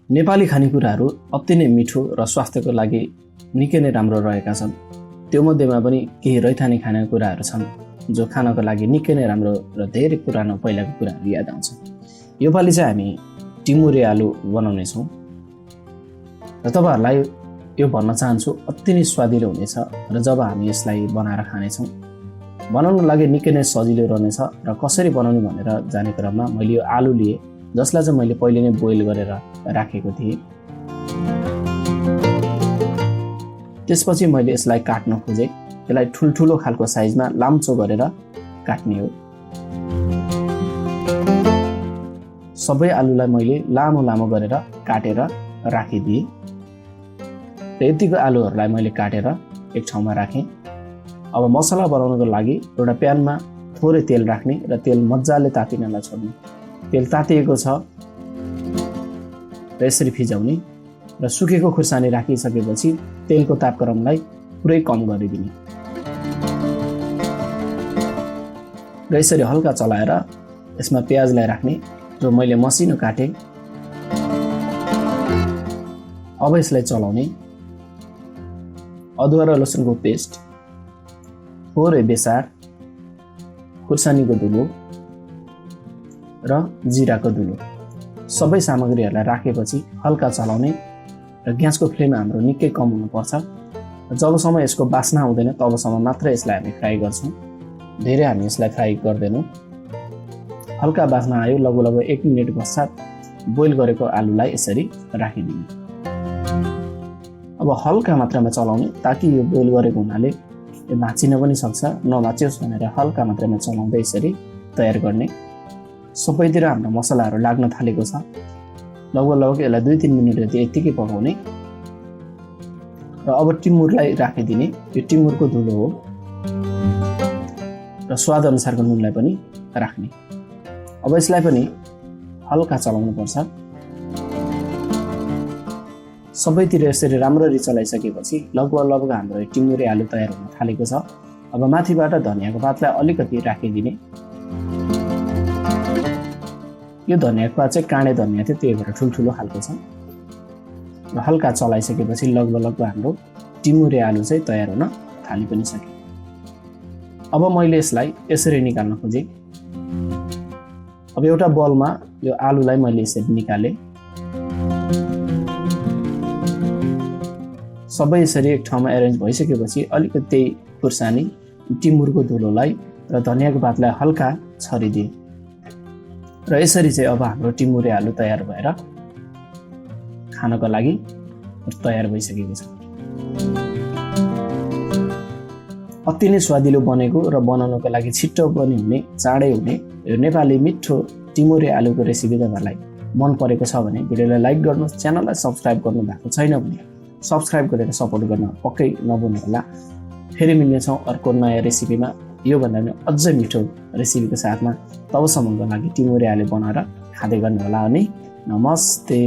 नेपाली खानेकुराहरू अति नै मिठो र स्वास्थ्यको लागि निकै नै राम्रो रहेका छन्। त्यो मध्येमा पनि केही रैथाने खानेकुराहरू छन् जो खानको लागि निकै नै राम्रो र धेरै पुरानो पहिलाको कुराहरू याद आउँछ। योपालि चाहिँ हामी टिमुरे आलु बनाउनेछौँ र तपाईँहरूलाई यो भन्न चाहन्छु अति नै स्वादिलो हुनेछ र जब हामी यसलाई बनाएर खानेछौँ बनाउनको लागि निकै नै सजिलो रहनेछ। र कसरी बनाउने भनेर जाने क्रममा मैले यो आलु लिएँ जसलाई चाहिँ मैले पहिले नै बोइल गरेर राखेको थिएँ। त्यसपछि मैले यसलाई काट्न खोजेँ। यसलाई ठुल्ठुलो खालको साइजमा लाम्चो गरेर काट्ने हो। सबै आलुलाई मैले लामो लामो गरेर काटेर राखिदिएँ र यतिको आलुहरूलाई मैले काटेर एक ठाउँमा राखेँ। अब मसला बनाउनको लागि एउटा प्यानमा थोरै तेल राख्ने र तेल मजाले तातिनलाई छोड्ने। तेल तातिएको छ र यसरी फिजाउने र सुकेको खुर्सानी राखिसकेपछि तेलको तापक्रमलाई पुरै कम गरिदिने र यसरी हल्का चलाएर यसमा प्याजलाई राख्ने जो मैले मसिनो काटेँ। अब यसलाई चलाउने। अदुवा र लसुनको पेस्ट, थोरै बेसार, खुर्सानीको धुलो र जिराको धुलो सबै सामग्रीहरूलाई राखेपछि हल्का चलाउने र ग्यासको फ्लेम हाम्रो निकै कम हुनुपर्छ। जबसम्म यसको बास्ना आउँदैन तबसम्म मात्र यसलाई हामी फ्राई गर्छौँ। धेरै हामी यसलाई फ्राई गर्दैनौँ। हल्का बास्ना आयो लगभग 1 मिनट पश्चात बोइल गरेको आलुलाई यसरी राखिदिने। अब हल्का मात्रामा चलाउने ताकि यो बोइल गरेको हुनाले यो भाँचिन पनि सक्छ, नभाँचियोस् भनेर हल्का मात्रामा चलाउँदै यसरी तयार गर्ने। सबैतिर हाम्रो मसलाहरू लाग्न थालेको छ। लगभग यसलाई 2-3 मिनट जति यत्तिकै पकाउने र अब टिमुरलाई राखिदिने। यो टिमुरको धुलो हो र स्वाद अनुसारको नुनलाई पनि राख्ने। अब यसलाई पनि हल्का चलाउनु पर्छ। सबैतिर यसरी राम्ररी चलाइसकेपछि लगभग हाम्रो टिमुरे आलु तयार हुन थालेको छ। अब माथिबाट धनियाको पातलाई अलिकति राखिदिने। यो धनियाको पात चाहिँ काँडे धनिया थियो, त्यही भएर ठुल्ठुलो खालको छ र हल्का चलाइसकेपछि लगभग हाम्रो टिमुरे आलु चाहिँ तयार हुन थालि पनि सक्यो। अब मैले यसलाई यसरी निकाल्न खोजेँ। अब एउटा बलमा यो आलुलाई मैले यसरी निकालेँ। सबै यसरी एक ठाउँमा एरेन्ज भइसकेपछि अलिकति त्यही खुर्सानी, टिमुरको धुलोलाई र धनियाको पातलाई हल्का छरिदिए र यसरी चाहिँ अब हाम्रो टिमुरे आलु तयार भएर खानको लागि तयार भइसकेको छ। अति नै स्वादिलो बनेको र बनाउनको लागि छिट्टो पनि हुने, चाँडै हुने यो नेपाली मिठो टिमुरे आलुको रेसिपी तपाईँहरूलाई मन परेको छ भने भिडियोलाई लाइक गर्नुहोस्। च्यानललाई सब्सक्राइब गर्नु भएको छैन भने सब्सक्राइब गरेर सपोर्ट गर्न पक्कै नभुल्नुहोला। फेरि मिल्नेछौँ अर्को नयाँ रेसिपीमा योभन्दा पनि अझै मिठो रेसिपीको साथमा। तबसम्मको लागि टिमुरे आलु बनाएर खाँदै गर्नुहोला अनि नमस्ते।